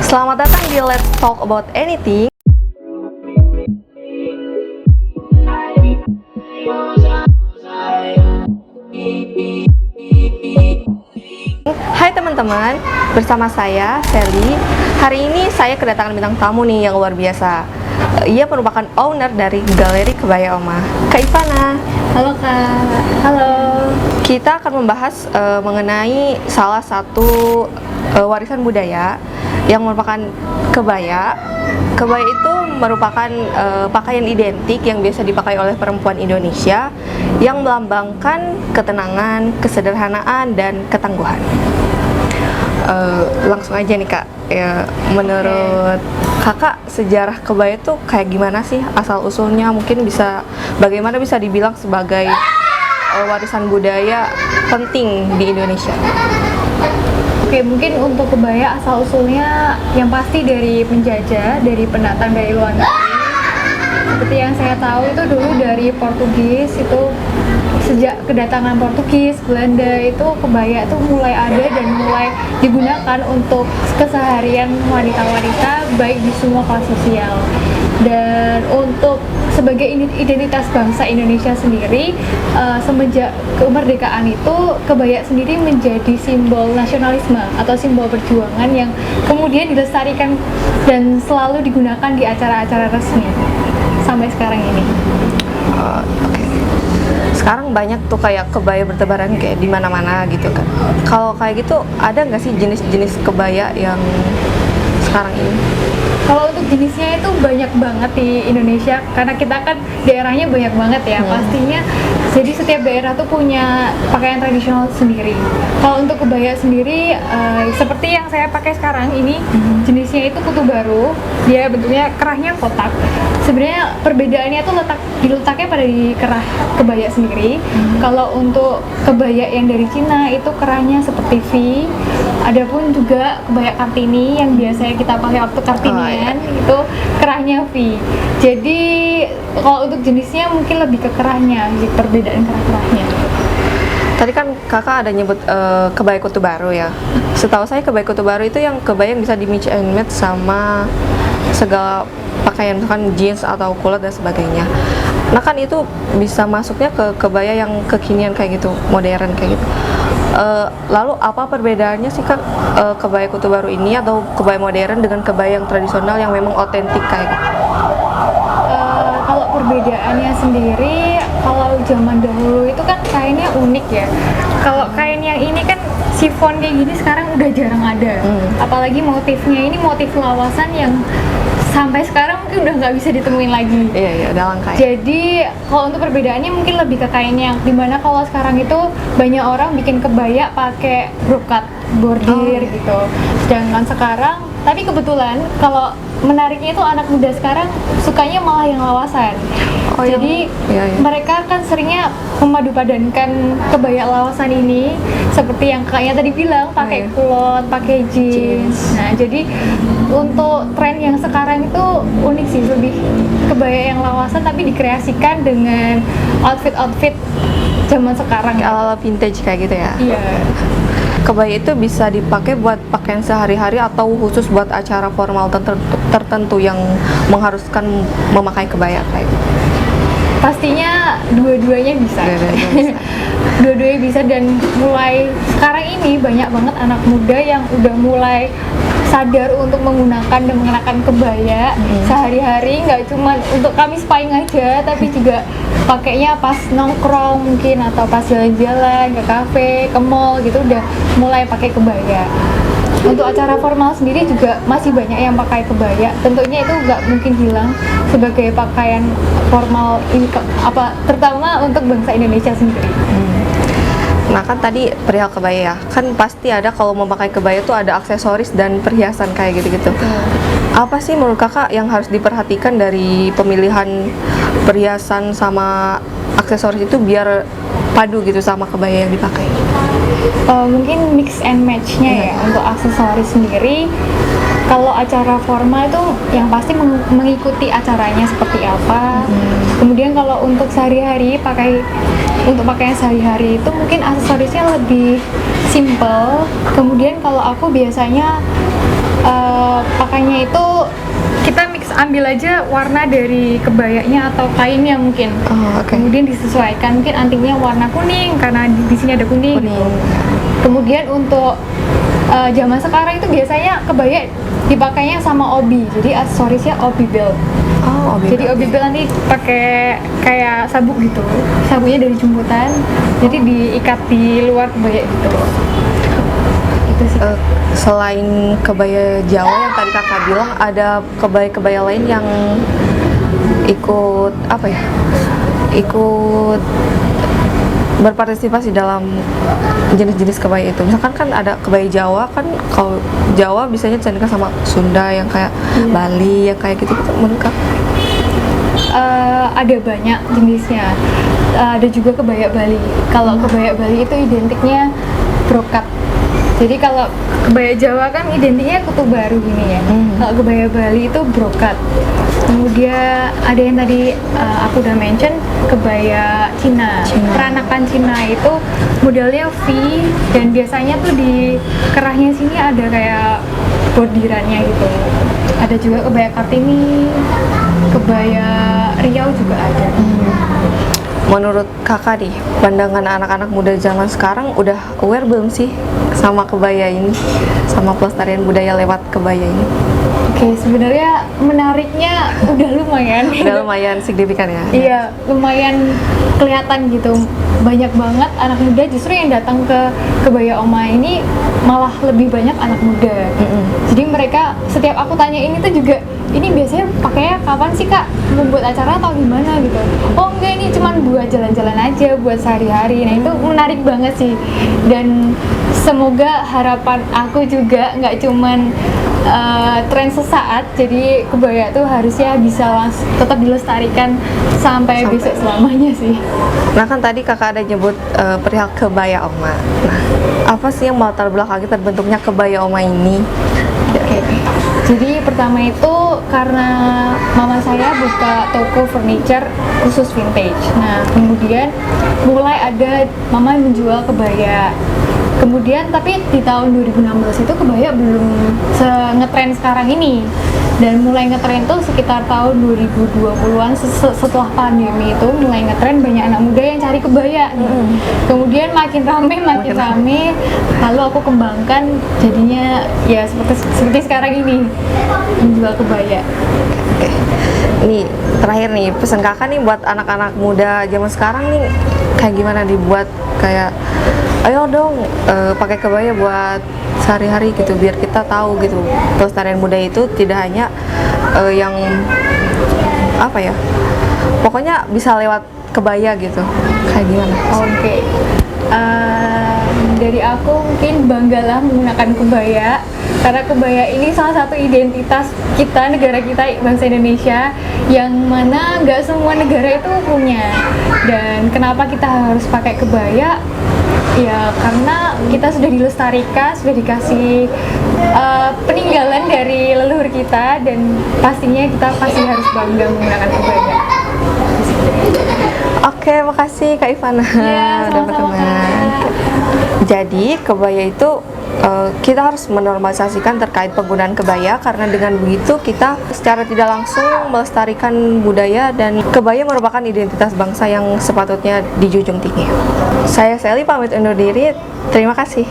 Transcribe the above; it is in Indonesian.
Selamat datang di Let's Talk About Anything. Hai teman-teman, bersama saya Sally. Hari ini saya kedatangan bintang tamu nih yang luar biasa. Ia merupakan owner dari Galeri Kebaya Oma, Kak Ivana. Halo Kak. Halo. Kita akan membahas mengenai salah satu warisan budaya yang merupakan kebaya. Kebaya itu merupakan pakaian identik yang biasa dipakai oleh perempuan Indonesia yang melambangkan ketenangan, kesederhanaan, dan ketangguhan. Langsung aja nih Kak, ya, menurut Kakak sejarah kebaya itu kayak gimana sih asal usulnya? Mungkin bagaimana bisa dibilang sebagai warisan budaya penting di Indonesia? Oke, mungkin untuk kebaya asal usulnya yang pasti dari penjajah, dari pendatang dari luar negeri. Seperti yang saya tahu itu dulu dari Portugis, itu sejak kedatangan Portugis, Belanda itu kebaya itu mulai ada dan mulai digunakan untuk keseharian wanita-wanita baik di semua kelas sosial. Dan untuk sebagai identitas bangsa Indonesia sendiri, semenjak kemerdekaan itu kebaya sendiri menjadi simbol nasionalisme atau simbol perjuangan yang kemudian dilestarikan dan selalu digunakan di acara-acara resmi sampai sekarang ini. Oke. Sekarang banyak tuh kayak kebaya bertebaran kayak di mana-mana gitu kan. Kalau kayak gitu ada nggak sih jenis-jenis kebaya yang sekarang ini? Kalau untuk jenisnya itu banyak banget di Indonesia karena kita kan daerahnya banyak banget ya, pastinya. Jadi setiap daerah tuh punya pakaian tradisional sendiri. Kalau untuk kebaya sendiri, seperti yang saya pakai sekarang ini, jenisnya itu kutu baru. Dia bentuknya kerahnya kotak. Sebenarnya perbedaannya tuh diletaknya pada di kerah kebaya sendiri. Kalau untuk kebaya yang dari Cina itu kerahnya seperti V. Adapun juga kebaya Kartini yang biasanya kita pakai waktu Kartinian, itu kerahnya V. Jadi kalau untuk jenisnya mungkin lebih ke kerahnya, perbedaan kerah-kerahnya. Tadi kan kakak ada nyebut kebaya kutu baru ya. Setahu saya kebaya kutu baru itu yang kebaya yang bisa di mix and match sama segala pakaian, misalkan jeans atau kulot dan sebagainya. Nah kan itu bisa masuknya ke kebaya yang kekinian kayak gitu, modern kayak gitu. Lalu apa perbedaannya sih Kak, kebaya kutu baru ini atau kebaya modern dengan kebaya yang tradisional yang memang otentik kayak gitu? Kalau perbedaannya sendiri, kalau zaman dahulu itu kan kainnya unik ya. Kalau kain yang ini kan chiffon kayak gini sekarang udah jarang ada. Apalagi motifnya ini motif lawasan yang sampai sekarang mungkin udah nggak bisa ditemuin lagi. Iya, udah langka ya. Jadi kalau untuk perbedaannya mungkin lebih ke kainnya, dimana kalau sekarang itu banyak orang bikin kebaya pakai brokat bordir gitu. Sedangkan sekarang, tapi kebetulan kalau menariknya itu anak muda sekarang sukanya malah yang lawasan. Jadi mereka kan seringnya memadupadankan kebaya lawasan ini seperti yang kakaknya tadi bilang, pakai kulot, pakai jeans. Nah, jadi untuk tren yang sekarang itu unik sih, lebih kebaya yang lawasan tapi dikreasikan dengan outfit-outfit zaman sekarang. Ala vintage kayak gitu ya? Iya. Kebaya itu bisa dipakai buat pakaian sehari-hari atau khusus buat acara formal tertentu yang mengharuskan memakai kebaya kayak gitu? Pastinya dua-duanya bisa. Dua-duanya bisa, dan mulai sekarang ini banyak banget anak muda yang udah mulai sadar untuk menggunakan dan mengenakan kebaya sehari-hari, nggak cuma untuk Kamis Pahing aja, tapi juga pakainya pas nongkrong mungkin atau pas jalan-jalan ke kafe, ke mall gitu, udah mulai pakai kebaya. Untuk acara formal sendiri juga masih banyak yang pakai kebaya. Tentunya itu nggak mungkin hilang sebagai pakaian formal ini, terutama untuk bangsa Indonesia sendiri. Nah kan tadi perihal kebaya ya, kan pasti ada kalau mau pakai kebaya tuh ada aksesoris dan perhiasan kayak gitu-gitu. Apa sih menurut kakak yang harus diperhatikan dari pemilihan perhiasan sama aksesoris itu biar padu gitu sama kebaya yang dipakai? Mungkin mix and match-nya ya untuk aksesoris sendiri. Kalau acara formal itu yang pasti mengikuti acaranya seperti apa. Kemudian kalau untuk sehari-hari untuk pakaian sehari-hari itu mungkin aksesorisnya lebih simple. Kemudian kalau aku biasanya pakainya itu kita mix ambil aja warna dari kebayanya atau kainnya mungkin. Oh, oke. Kemudian disesuaikan, mungkin antingnya warna kuning karena di sini ada kuning. Kuning. Kemudian untuk zaman sekarang itu biasanya kebaya dipakainya sama obi, jadi aksesorisnya obi belt. Oh, obi. Jadi obi belt nanti pakai kayak sabuk gitu, sabuknya dari jemputan, jadi diikat di luar kebaya gitu. Itu sih. Selain kebaya Jawa yang tadi kakak bilang, ada kebaya-kebaya lain yang ikut apa ya? Ikut berpartisipasi dalam jenis-jenis kebaya itu. Misalkan kan ada kebaya Jawa kan, kalau Jawa biasanya disandingkan sama Sunda yang kayak Bali yang kayak gitu-gitu, menurut Kak? Ada banyak jenisnya. Ada juga kebaya Bali. Kalau kebaya Bali itu identiknya brokat. Jadi kalau kebaya Jawa kan identiknya kutu baru gini ya. Kalau kebaya Bali itu brokat. Kemudian ada yang tadi aku udah mention kebaya Cina. Peranakan Cina itu modelnya V dan biasanya tuh di kerahnya sini ada kayak bordirannya gitu. Ada juga kebaya Kartini, kebaya Riau juga ada. Menurut kakak nih, pandangan anak-anak muda zaman sekarang udah aware belum sih sama kebaya ini, sama pelestarian budaya lewat kebaya ini? Oke, sebenarnya menariknya udah lumayan. Udah lumayan signifikan ya? Iya, lumayan kelihatan gitu. Banyak banget anak muda justru yang datang ke kebaya Oma ini malah lebih banyak anak muda. Jadi mereka setiap aku tanya ini tuh juga, ini biasanya pakainya kapan sih Kak? Membuat acara atau gimana gitu? Oh enggak, ini cuman buat jalan-jalan aja, buat sehari-hari. Nah itu menarik banget sih. Dan semoga harapan aku juga nggak cuman tren sesaat, jadi kebaya tuh harusnya bisa tetap dilestarikan sampai besok selamanya sih. Nah kan tadi kakak ada nyebut perihal kebaya Oma. Nah, apa sih yang melatar belakangi terbentuknya kebaya Oma ini? Oke. Jadi pertama itu karena mama saya buka toko furniture khusus vintage. Nah kemudian mulai ada mama menjual kebaya. Kemudian tapi di tahun 2016 itu kebaya belum ngetren sekarang ini. Dan mulai ngetren tuh sekitar tahun 2020-an setelah pandemi itu mulai ngetren, banyak anak muda yang cari kebaya. Kemudian makin rame, lalu aku kembangkan jadinya ya seperti sekarang ini, menjual kebaya. Oke. Nih, terakhir nih pesan kakak nih buat anak-anak muda zaman sekarang nih, kayak gimana dibuat kayak ayo dong pakai kebaya buat sehari-hari gitu, biar kita tahu gitu pelestarian budaya itu tidak hanya yang apa ya, pokoknya bisa lewat kebaya gitu, kayak gimana? Oke. Dari aku mungkin banggalah menggunakan kebaya, karena kebaya ini salah satu identitas kita, negara kita, bangsa Indonesia, yang mana nggak semua negara itu punya. Dan kenapa kita harus pakai kebaya? Ya karena kita sudah dilestarikan, sudah dikasih peninggalan dari leluhur kita, dan pastinya kita pasti harus bangga menggunakan kebaya. Oke, makasih Kak Ivana Ya, udah sama-sama, berteman. Kak. Jadi kebaya itu kita harus menormalisasikan terkait penggunaan kebaya, karena dengan begitu kita secara tidak langsung melestarikan budaya, dan kebaya merupakan identitas bangsa yang sepatutnya dijunjung tinggi. Saya Sally pamit undur diri, terima kasih.